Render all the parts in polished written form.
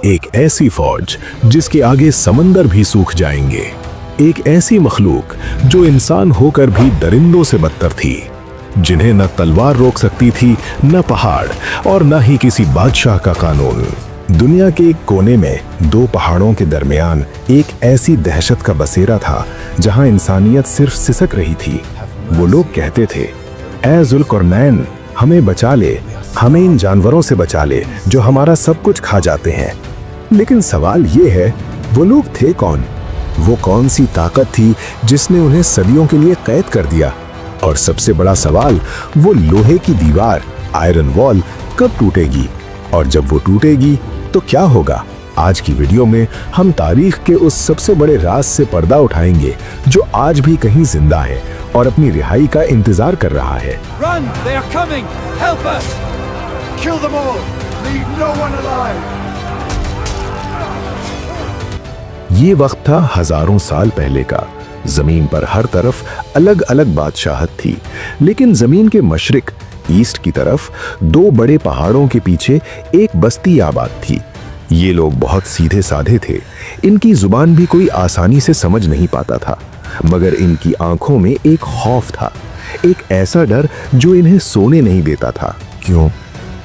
एक ऐसी फौज जिसके आगे समंदर भी सूख जाएंगे, एक ऐसी मखलूक जो इंसान होकर भी दरिंदों से बदतर थी, जिन्हें न तलवार रोक सकती थी, न पहाड़ और न ही किसी बादशाह का कानून। दुनिया के एक कोने में दो पहाड़ों के दरमियान एक ऐसी दहशत का बसेरा था जहां इंसानियत सिर्फ सिसक रही थी। वो लोग कहते थे, ऐ ज़ुल्करनैन, हमें बचा ले, हमें इन जानवरों से बचा ले जो हमारा सब कुछ खा जाते हैं। लेकिन सवाल ये है, वो लोग थे कौन? वो कौन सी ताकत थी जिसने उन्हें सदियों के लिए कैद कर दिया? और सबसे बड़ा सवाल, वो लोहे की दीवार, आयरन वॉल कब टूटेगी? और जब वो टूटेगी तो क्या होगा? आज की वीडियो में हम तारीख के उस सबसे बड़े राज से पर्दा उठाएंगे जो आज भी कहीं जिंदा है और अपनी रिहाई का इंतजार कर रहा है। Run! They are coming! Help us! Kill them all! Leave no one alive! ये वक्त था हजारों साल पहले का। जमीन पर हर तरफ अलग अलग बादशाहत थी, लेकिन जमीन के मशरिक ईस्ट की तरफ दो बड़े पहाड़ों के पीछे एक बस्ती आबाद थी। ये लोग बहुत सीधे साधे थे, इनकी जुबान भी कोई आसानी से समझ नहीं पाता था, मगर इनकी आंखों में एक खौफ था, एक ऐसा डर जो इन्हें सोने नहीं देता था। क्यों?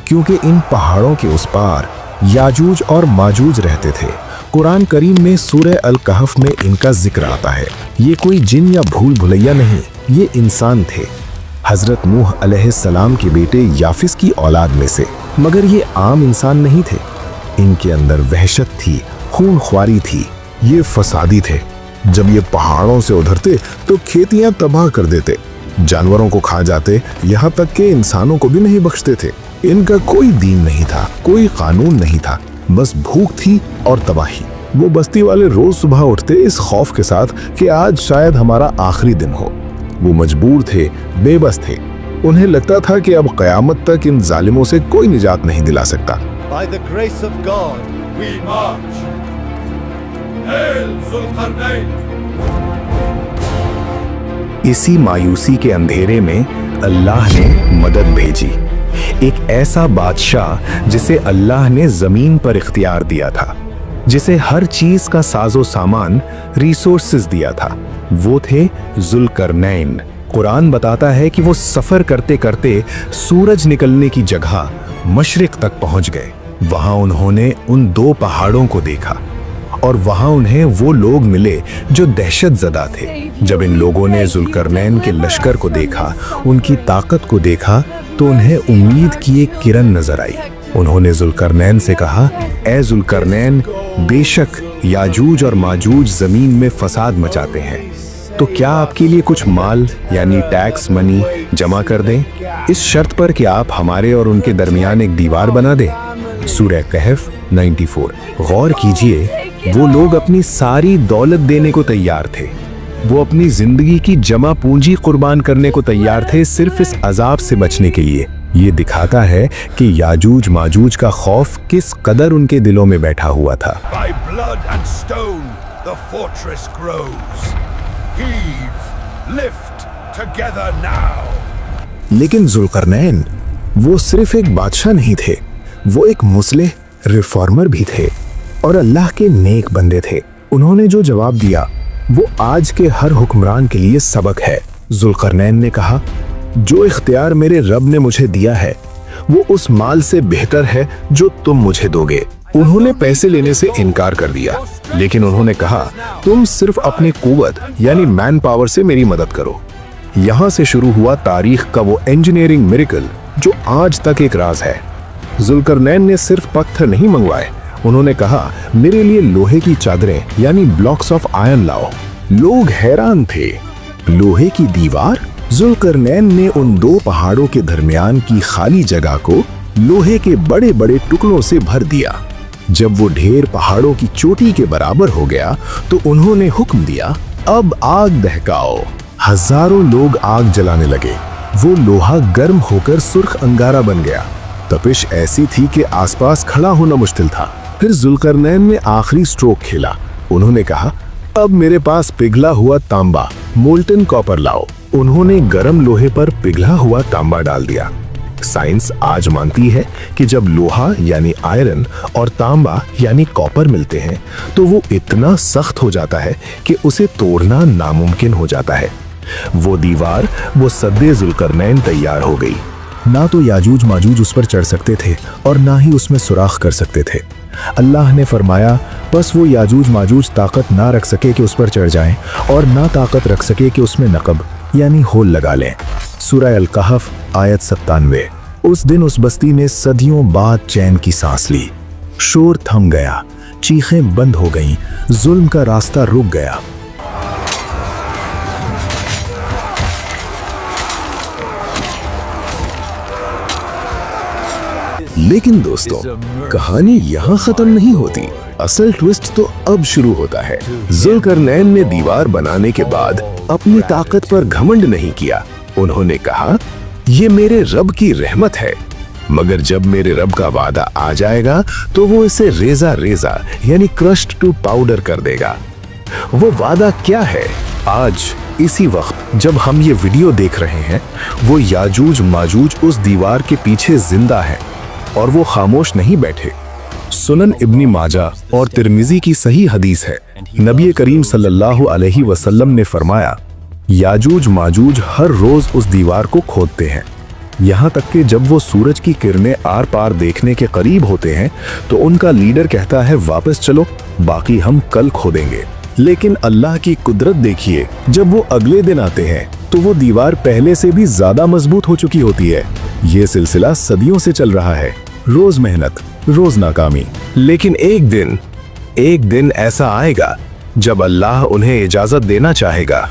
क्योंकि इन पहाड़ों के उस पार याजूज और माजूज रहते थे। कुरान करीम में सूरह अल कहफ में इनका जिक्र आता है। ये कोई जिन या भूल भुलैया नहीं, ये इंसान थे, हजरत नूह अलैहिस्सलाम के बेटे याफिस की औलाद में से। मगर ये आम इंसान नहीं थे, इनके अंदर वहशत थी, खूनख्वारी थी। ये फसादी थे। जब ये पहाड़ों से उतरते तो खेतियां तबाह कर देते, जानवरों को खा जाते, यहाँ तक कि इंसानों को भी नहीं बख्शते थे। इनका कोई दीन नहीं था, कोई कानून नहीं था, बस भूख थी और तबाही। वो बस्ती वाले रोज सुबह उठते इस खौफ के साथ कि आज शायद हमारा आखिरी दिन हो। वो मजबूर थे, बेबस थे। उन्हें लगता था कि अब क़यामत तक इन जालिमों से कोई निजात नहीं दिला सकता। By the grace of God, we march! Hail Zulqarnain! इसी मायूसी के अंधेरे में अल्लाह ने मदद भेजी। एक ऐसा बादशाह जिसे अल्लाह ने जमीन पर इख्तियार दिया था, जिसे हर चीज का साजो सामान, रिसोर्सेज दिया था। वो थे ज़ुल्करनैन। कुरान बताता है कि वो सफर करते करते सूरज निकलने की जगह मशरिक तक पहुंच गए। वहां उन्होंने उन दो पहाड़ों को देखा और वहां उन्हें वो लोग मिले जो दहशत ज़दा थे। जब इन लोगों ने ज़ुल्करनैन के लश्कर को देखा, उनकी ताकत को देखा, तो उन्हें उम्मीद की एक किरण नजर आई। उन्होंने ज़ुल्करनैन से कहा, ऐ ज़ुल्करनैन, बेशक याजूज और माजूज जमीन में फसाद मचाते हैं, तो क्या आपके लिए कुछ माल यानी टैक्स मनी जमा कर दें, इस शर्त पर कि आप हमारे और उनके दरमियान एक दीवार बना दें। सूरह कहफ 94। गौर कीजिए, वो लोग अपनी सारी दौलत देने को तैयार थे, वो अपनी जिंदगी की जमा पूंजी कुर्बान करने को तैयार थे सिर्फ इस अजाब से बचने के लिए। ये दिखाता है कि याजूज माजूज का खौफ किस कदर उनके दिलों में बैठा हुआ था। By blood and stone, the fortress grows. Heave, lift, together now. लेकिन ज़ुल्करनैन वो सिर्फ एक बादशाह नहीं थे, वो एक मुस्लिह रिफॉर्मर भी थे और अल्लाह के नेक बंदे थे। उन्होंने जो जवाब दिया वो आज के हर हुक्मरान के लिए सबक है। ज़ुल्करनैन ने कहा, जो इख्तियार मेरे रब ने मुझे दिया है वो उस माल से बेहतर है जो तुम मुझे दोगे। उन्होंने पैसे लेने से इनकार कर दिया, लेकिन उन्होंने कहा, तुम सिर्फ अपनी कुव्वत यानी मैन पावर से मेरी मदद करो। यहाँ से शुरू हुआ तारीख का वो इंजीनियरिंग मिरेकल जो आज तक एक राज है। ज़ुल्करनैन ने सिर्फ पत्थर नहीं मंगवाए, उन्होंने कहा, मेरे लिए लोहे की चादरें यानी ब्लॉक्स ऑफ आयरन लाओ। लोग हैरान थे, लोहे की दीवार? ज़ुल्करनैन ने उन दो पहाड़ों के दरमियान की खाली जगह को लोहे के बड़े बड़े टुकड़ों से भर दिया। जब वो ढेर पहाड़ों की चोटी के बराबर हो गया तो उन्होंने हुक्म दिया, अब आग दहकाओ। हजारों लोग आग जलाने लगे। वो लोहा गर्म होकर सुर्ख अंगारा बन गया। तपिश ऐसी थी कि आसपास खड़ा होना मुश्किल था। फिर ज़ुल्करनैन ने आखिरी स्ट्रोक खेला। उन्होंने कहा, अब मेरे पास पिघला हुआ तांबा, मोल्टन कॉपर लाओ। उन्होंने गरम लोहे पर पिघला हुआ तांबा डाल दिया। साइंस आज मानती है कि जब लोहा यानी आयरन और तांबा यानी कॉपर मिलते हैं तो वो इतना सख्त हो जाता है कि उसे तोड़ना नामुमकिन हो जाता है। वो दीवार, वो सद्दे जुल्करनैन तैयार हो गई। ना तो याजूज माजूज उस पर चढ़ सकते थे और ना ही उसमें सुराख कर सकते थे। अल्लाह ने फरमाया, बस वो याजूज माजूज ताकत ना रख सके कि उस पर चढ़ जाएं और ना ताकत रख सके कि उसमें नकब यानी होल लगा लें। सूरह अल कहफ आयत 97। उस दिन उस बस्ती ने सदियों बाद चैन की सांस ली। शोर थम गया, चीखें बंद हो गईं, जुल्म का रास्ता रुक गया। लेकिन दोस्तों, कहानी यहाँ खत्म नहीं होती। असल ट्विस्ट तो अब शुरू होता है। जुल्करनैन ने दीवार बनाने के बाद अपनी ताकत पर घमंड नहीं किया। उन्होंने कहा, ये मेरे रब की रहमत है, मगर जब मेरे रब का वादा आ जाएगा तो वो इसे रेजा रेजा यानी क्रश्ड टू पाउडर कर देगा। वो वादा क्या है? आज इसी वक्त जब हम ये वीडियो देख रहे हैं, वो याजूज माजूज उस दीवार के पीछे जिंदा है और वो खामोश नहीं बैठे। सुनन इब्नी माजा और तिर्मिजी की सही हदीस है, नबी करीम सल्लल्लाहु अलैहि वसल्लम ने फरमाया, याजूज माजूज हर रोज उस दीवार को खोदते हैं, यहाँ तक कि जब वो सूरज की किरणें आर पार देखने के करीब होते हैं तो उनका लीडर कहता है, वापस चलो, बाकी हम कल खोदेंगे। लेकिन अल्लाह की कुदरत देखिए, जब वो अगले दिन आते हैं तो वो दीवार पहले से भी ज्यादा मजबूत हो चुकी होती है। ये सिलसिला सदियों से चल रहा है, रोज मेहनत रोज नाकामी। लेकिन एक दिन ऐसा आएगा जब अल्लाह उन्हें इजाजत देना चाहेगा।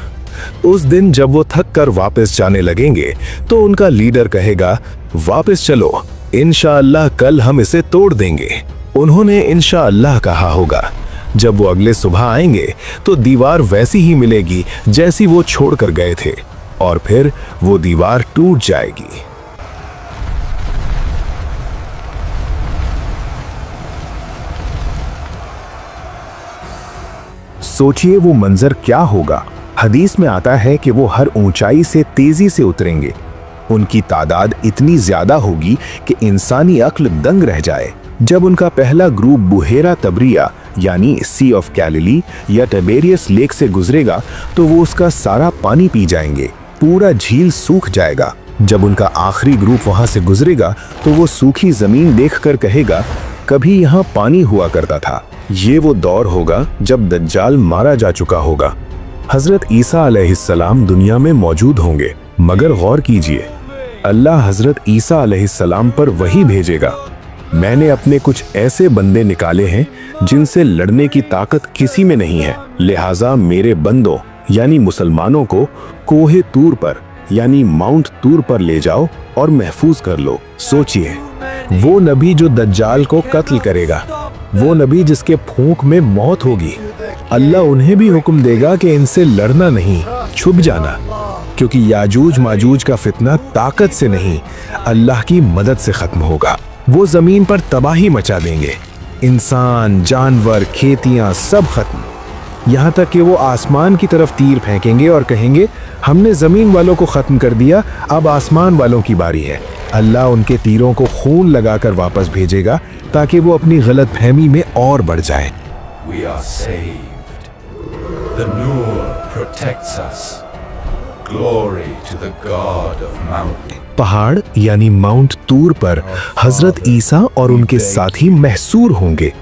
उस दिन जब वो थक कर वापस जाने लगेंगे तो उनका लीडर कहेगा, वापस चलो, इंशाअल्लाह कल हम इसे तोड़ देंगे। उन्होंने इंशाअल्लाह कहा होगा। जब वो अगले सुबह आएंगे तो दीवार वैसी ही मिलेगी जैसी वो छोड़ कर गए थे और फिर वो दीवार टूट जाएगी। सोचिए वो मंजर क्या होगा। हदीस में आता है कि वो हर ऊंचाई से तेजी से उतरेंगे। उनकी तादाद इतनी ज्यादा होगी कि इंसानी अक्ल दंग रह जाए। जब उनका पहला ग्रुप बुहेरा तबरिया यानी सी ऑफ गैलिली या टिबेरियस लेक से गुजरेगा तो वो उसका सारा पानी पी जाएंगे, पूरा झील सूख जाएगा। जब उनका आखिरी ग्रुप वहां से गुजरेगा तो वो सूखी जमीन देखकर कहेगा, कभी यहाँ पानी हुआ करता था। ये वो दौर होगा जब दज्जाल मारा जा चुका होगा। हजरत ईसा अलैहिस्सलाम दुनिया में मौजूद होंगे, मगर गौर कीजिए, अल्लाह हजरत ईसा अलैहिस्सलाम पर वही भेजेगा। मैंने अपने कुछ ऐसे बंदे निकाले हैं जिनसे लड़ने की ताकत किसी में नहीं है, लिहाजा मेरे बंदों यानी मुसलमानों को कोहे तूर पर यानी माउंट तूर पर ले जाओ और महफूज कर लो। सोचिए, वो नबी जो दज्जाल को कत्ल करेगा, वो नबी जिसके फूंक में मौत होगी, अल्लाह उन्हें भी हुक्म देगा कि इनसे लड़ना नहीं, छुप जाना, क्योंकि याजूज माजूज का फितना ताकत से नहीं अल्लाह की मदद से खत्म होगा। वो जमीन पर तबाही मचा देंगे, इंसान, जानवर, खेतियां सब खत्म। यहाँ तक कि वो आसमान की तरफ तीर फेंकेंगे और कहेंगे, हमने जमीन वालों को खत्म कर दिया, अब आसमान वालों की बारी है। अल्लाह उनके तीरों को खून लगाकर वापस भेजेगा ताकि वो अपनी गलतफहमी में और बढ़ जाए। We are saved. The Nur protects us. Glory to the God of mountain. पहाड़ यानी माउंट तूर पर हजरत ईसा और उनके साथी महसूर होंगे।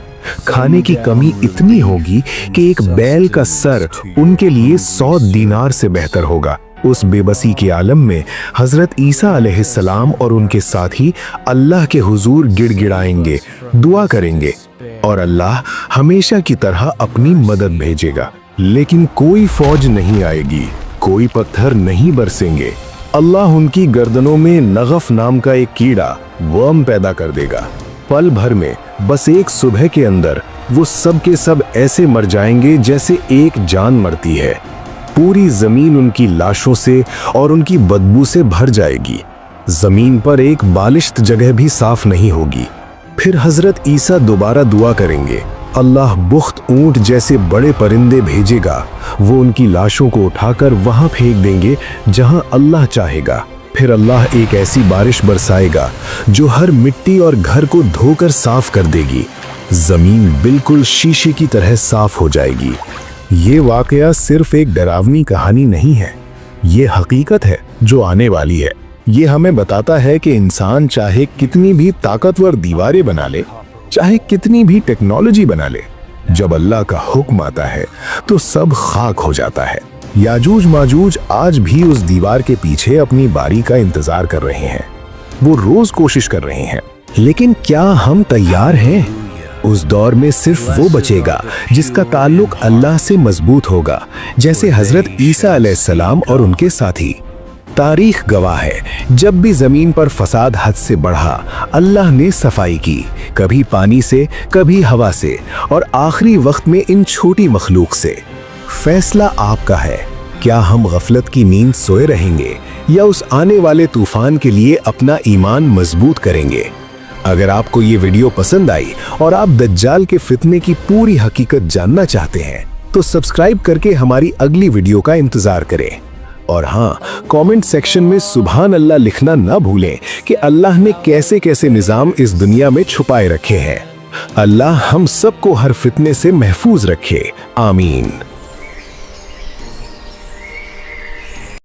खाने की कमी इतनी होगी कि एक बैल का सर उनके लिए 100 दीनार से बेहतर होगा। उस बेबसी के आलम में हजरत ईसा अलैहिस्सलाम और उनके साथी अल्लाह के हुजूर गिड़गिड़ाएंगे, दुआ करेंगे और अल्लाह हमेशा की तरह अपनी मदद भेजेगा। लेकिन कोई फौज नहीं आएगी, कोई पत्थर नहीं बरसेंगे। अल्लाह उनकी गर्दनों में नगफ नाम का एक कीड़ा वर्म पैदा कर देगा। पल भर में, बस एक सुबह के अंदर वो सब के सब ऐसे मर जाएंगे जैसे एक जान मरती है। पूरी जमीन उनकी लाशों से और उनकी बदबू से भर जाएगी। जमीन पर एक बालिश्त जगह भी साफ नहीं होगी। फिर हजरत ईसा दोबारा दुआ करेंगे। अल्लाह बुख्त ऊंट जैसे बड़े परिंदे भेजेगा। वो उनकी लाशों को उठाकर वहां फेंक देंगे जहां अल्लाह चाहेगा। फिर अल्लाह एक ऐसी बारिश बरसाएगा जो हर मिट्टी और घर को धोकर साफ कर देगी। जमीन बिल्कुल शीशे की तरह साफ हो जाएगी। ये वाकया सिर्फ एक डरावनी कहानी नहीं है, ये हकीकत है जो आने वाली है। ये हमें बताता है कि इंसान चाहे कितनी भी ताकतवर दीवारें बना ले, चाहे कितनी भी टेक्नोलॉजी बना ले, जब अल्लाह का हुक्म आता है तो सब खाक हो जाता है। याजूज माजूज आज भी उस दीवार के पीछे अपनी बारी का इंतजार कर रहे हैं। वो रोज कोशिश कर रहे हैं, लेकिन क्या हम तैयार हैं? उस दौर में सिर्फ वो बचेगा जिसका ताल्लुक अल्लाह से मजबूत होगा, जैसे हजरत ईसा अलैहिस्सलाम और उनके साथी। तारीख गवाह है, जब भी जमीन पर फसाद हद से बढ़ा, अल्लाह ने सफाई की, कभी पानी से, कभी हवा से, और आखिरी वक्त में इन छोटी मखलूक से। फैसला आपका है, क्या हम गफलत की नींद सोए रहेंगे या उस आने वाले तूफान के लिए अपना ईमान मजबूत करेंगे? अगर आपको ये वीडियो पसंद आई और आप दज्जाल के फितने की पूरी हकीकत जानना चाहते हैं तो सब्सक्राइब करके हमारी अगली वीडियो का इंतजार करें। और हाँ, कमेंट सेक्शन में सुभान अल्लाह लिखना ना भूलें कि अल्लाह ने कैसे कैसे निजाम इस दुनिया में छुपाए रखे हैं। अल्लाह हम सबको हर फितने से महफूज रखे। आमीन।